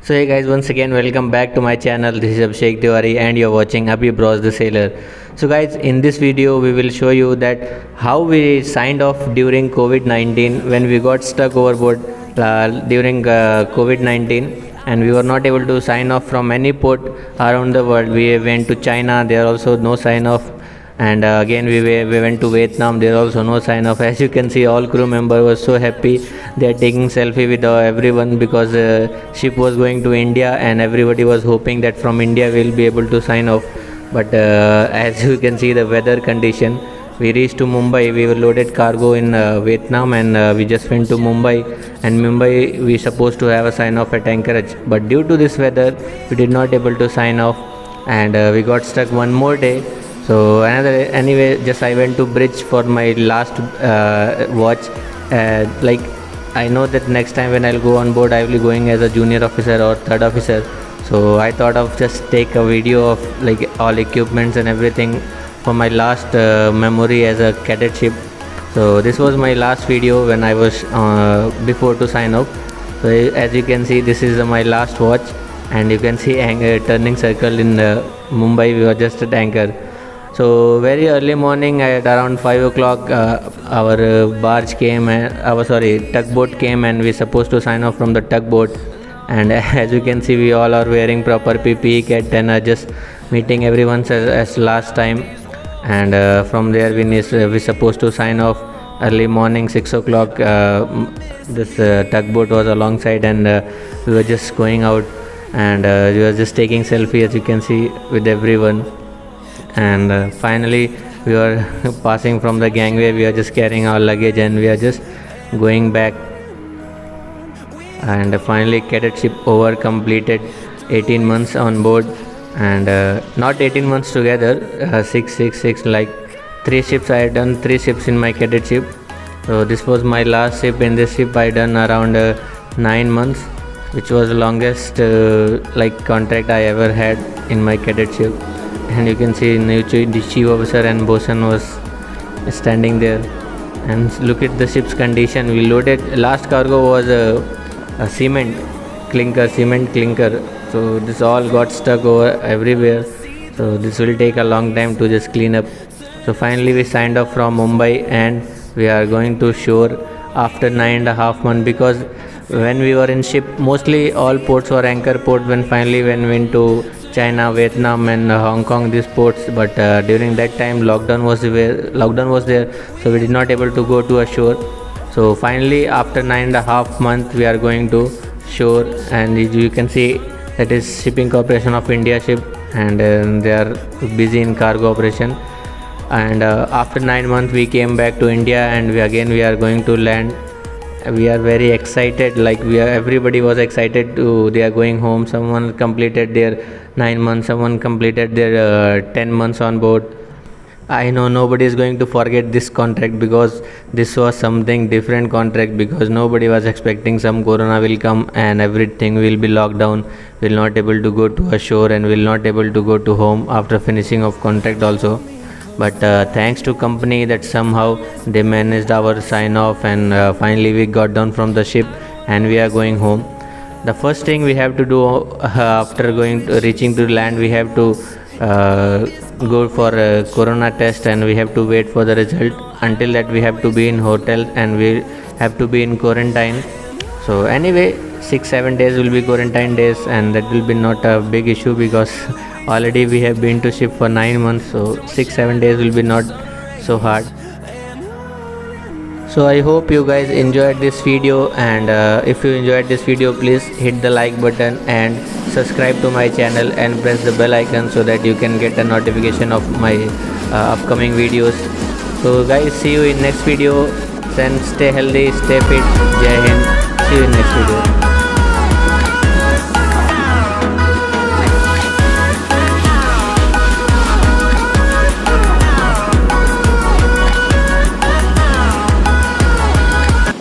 So hey guys, once again welcome back to my channel. This is Abhishek Tiwari and you're watching Abhi Bros the Sailor. So guys, in this video we will show you that how we signed off during COVID-19 when we got stuck overboard during COVID-19 and we were not able to sign off from any port around the world. We went to China, there also no sign off, and again we went to Vietnam, there also no sign of. As you can see, all crew member was so happy. They are taking selfie with everyone because ship was going to India and everybody was hoping that from India we'll be able to sign off. But as you can see the weather condition, we reached to Mumbai. We were loaded cargo in Vietnam and we just went to Mumbai, and Mumbai we supposed to have a sign off at Anchorage, but due to this weather we did not able to sign off, and we got stuck one more day. So anyway, just I went to bridge for my last watch. Like I know that next time when I'll go on board, I will be going as a junior officer or third officer. So I thought of just take a video of like all equipments and everything for my last memory as a cadetship. So this was my last video when I was before to sign off. So as you can see, this is my last watch, and you can see turning circle in Mumbai. We were just at anchor. So very early morning at around 5 o'clock, our barge came, tugboat came, and we supposed to sign off from the tugboat. And as you can see, we all are wearing proper PPE kit and are just meeting everyone as last time. And from there we supposed to sign off early morning 6 o'clock. This tugboat was alongside, and we were just going out, and we were just taking selfie, as you can see, with everyone. And finally we were passing from the gangway. We are just carrying our luggage and we are just going back. And finally cadetship over, completed 18 months on board, and not 18 months together, 6 like 3 ships. I had done 3 ships in my cadetship. So this was my last ship. In this ship I done around 9 months, which was the longest like contract I ever had in my cadetship. And you can see the chief officer and bosun was standing there. And look at the ship's condition. We loaded, last cargo was a cement clinker. So this all got stuck over everywhere. So this will take a long time to just clean up. So finally we signed off from Mumbai and we are going to shore after 9.5 months, because when we were in ship, mostly all ports were anchor port. When we went to China, Vietnam and Hong Kong, these ports, but during that time lockdown was there, so we did not able to go to a shore. So finally after 9.5 months we are going to shore, and you can see that is Shipping Corporation of India ship, and they are busy in cargo operation. And after 9 months we came back to India, and we are going to land. We are very excited, like everybody was excited they are going home. Someone completed their 9 months, someone completed their 10 months on board. I know nobody is going to forget this contract, because this was something different contract, because nobody was expecting some corona will come and everything will be locked down. Will not able to go to a shore and will not able to go to home after finishing of contract also. But thanks to company that somehow they managed our sign off, and finally we got down from the ship and we are going home. The first thing we have to do after reaching to land, we have to go for a corona test, and we have to wait for the result. Until that we have to be in hotel and we have to be in quarantine. So anyway, 6-7 days will be quarantine days, and that will be not a big issue, because already we have been to ship for 9 months, so 6-7 days will be not so hard. So I hope you guys enjoyed this video, and if you enjoyed this video, please hit the like button and subscribe to my channel and press the bell icon so that you can get a notification of my upcoming videos. So guys, see you in next video. Then stay healthy, stay fit. Jai Hind. See you in next